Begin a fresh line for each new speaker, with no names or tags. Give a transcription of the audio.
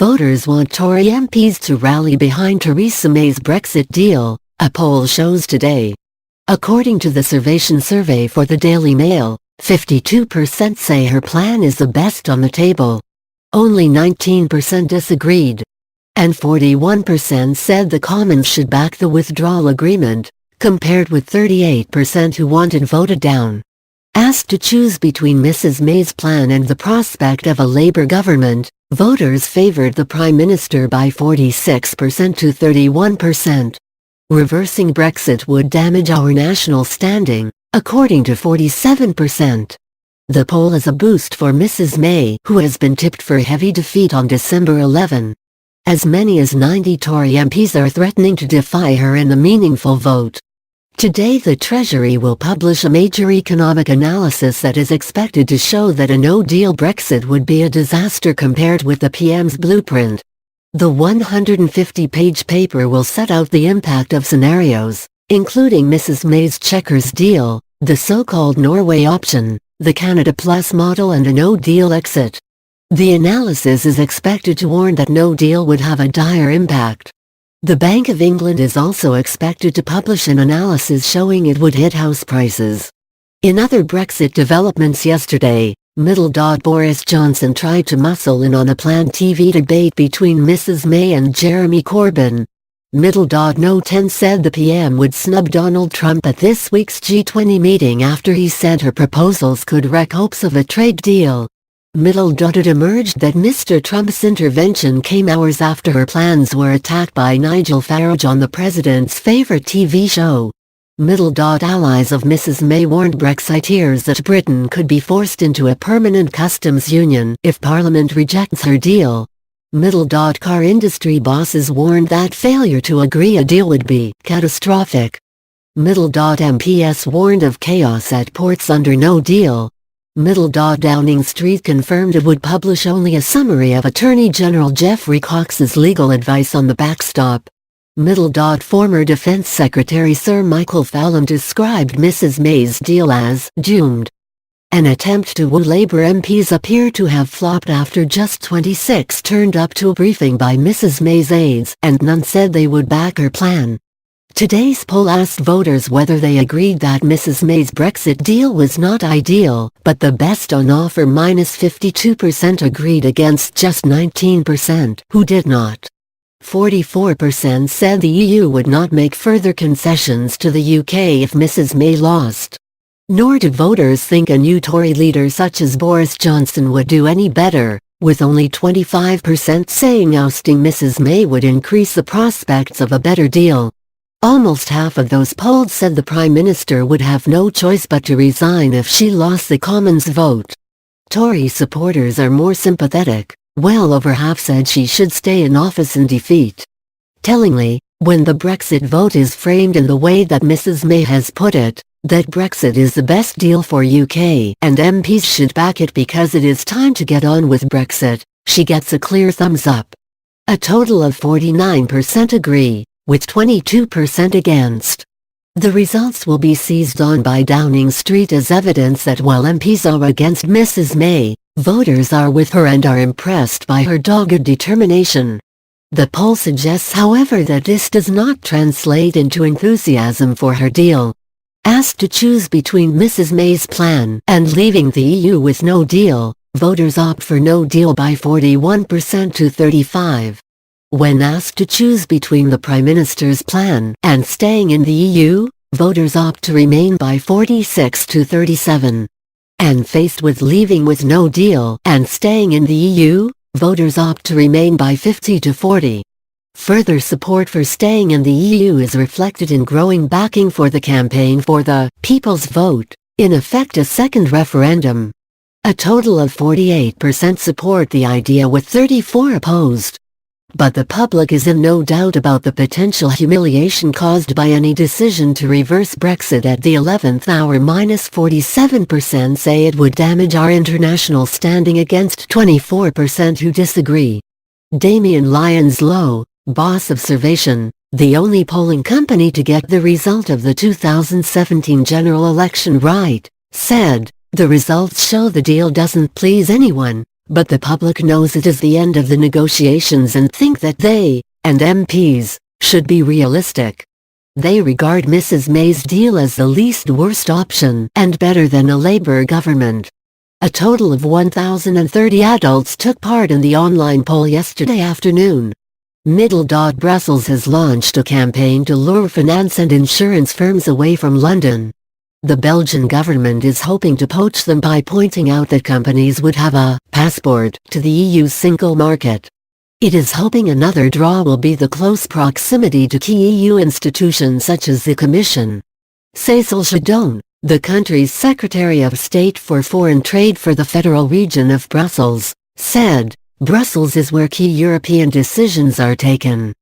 Voters want Tory MPs to rally behind Theresa May's Brexit deal, a poll shows today. According to the Survation survey for the Daily Mail, 52% say her plan is the best on the table. Only 19% disagreed. And 41% said the Commons should back the withdrawal agreement, compared with 38% who wanted voted down. Asked to choose between Mrs. May's plan and the prospect of a Labour government, voters favoured the Prime Minister by 46% to 31%. Reversing Brexit would damage our national standing, according to 47%. The poll is a boost for Mrs. May, who has been tipped for heavy defeat on December 11. As many as 90 Tory MPs are threatening to defy her in a meaningful vote. Today the Treasury will publish a major economic analysis that is expected to show that a no-deal Brexit would be a disaster compared with the PM's blueprint. The 150-page paper will set out the impact of scenarios, including Mrs. May's Chequers deal, the so-called Norway option, the Canada Plus model and a no-deal exit. The analysis is expected to warn that no deal would have a dire impact. The Bank of England is also expected to publish an analysis showing it would hit house prices. In other Brexit developments yesterday, Boris Johnson tried to muscle in on a planned TV debate between Mrs. May and Jeremy Corbyn. No 10 said the PM would snub Donald Trump at this week's G20 meeting after he said her proposals could wreck hopes of a trade deal. It emerged that Mr. Trump's intervention came hours after her plans were attacked by Nigel Farage on the president's favorite TV show. Allies of Mrs. May warned Brexiteers that Britain could be forced into a permanent customs union if Parliament rejects her deal. Car industry bosses warned that failure to agree a deal would be catastrophic. MPS warned of chaos at ports under no deal. Downing Street confirmed it would publish only a summary of Attorney General Geoffrey Cox's legal advice on the backstop. Former Defense Secretary Sir Michael Fallon described Mrs. May's deal as doomed. An attempt to woo Labour MPs appeared to have flopped after just 26 turned up to a briefing by Mrs. May's aides, and none said they would back her plan. Today's poll asked voters whether they agreed that Mrs. May's Brexit deal was not ideal, but the best on offer -52% agreed against just 19% who did not. 44% said the EU would not make further concessions to the UK if Mrs. May lost. Nor did voters think a new Tory leader such as Boris Johnson would do any better, with only 25% saying ousting Mrs. May would increase the prospects of a better deal. Almost half of those polled said the Prime Minister would have no choice but to resign if she lost the Commons vote. Tory supporters are more sympathetic, well over half said she should stay in office in defeat. Tellingly, when the Brexit vote is framed in the way that Mrs. May has put it, that Brexit is the best deal for UK and MPs should back it because it is time to get on with Brexit, she gets a clear thumbs up. A total of 49% agree, with 22% against. The results will be seized on by Downing Street as evidence that while MPs are against Mrs. May, voters are with her and are impressed by her dogged determination. The poll suggests, however, that this does not translate into enthusiasm for her deal. Asked to choose between Mrs. May's plan and leaving the EU with no deal, voters opt for no deal by 41% to 35%. When asked to choose between the Prime Minister's plan and staying in the EU, voters opt to remain by 46 to 37. And faced with leaving with no deal and staying in the EU, voters opt to remain by 50 to 40. Further support for staying in the EU is reflected in growing backing for the campaign for the People's Vote, in effect a second referendum. A total of 48% support the idea with 34% opposed. But the public is in no doubt about the potential humiliation caused by any decision to reverse Brexit at the 11th hour. -47% say it would damage our international standing against 24% who disagree. Damien Lyons-Lowe, boss of Survation, the only polling company to get the result of the 2017 general election right, said, "The results show the deal doesn't please anyone, But the public knows it is the end of the negotiations and think that they, and MPs, should be realistic. They regard Mrs. May's deal as the least worst option and better than a Labour government. A total of 1,030 adults took part in the online poll yesterday afternoon. Brussels has launched a campaign to lure finance and insurance firms away from London. The Belgian government is hoping to poach them by pointing out that companies would have a passport to the EU's single market. It is hoping another draw will be the close proximity to key EU institutions such as the Commission. Cécile Chardon, the country's Secretary of State for Foreign Trade for the Federal Region of Brussels, said, "Brussels is where key European decisions are taken.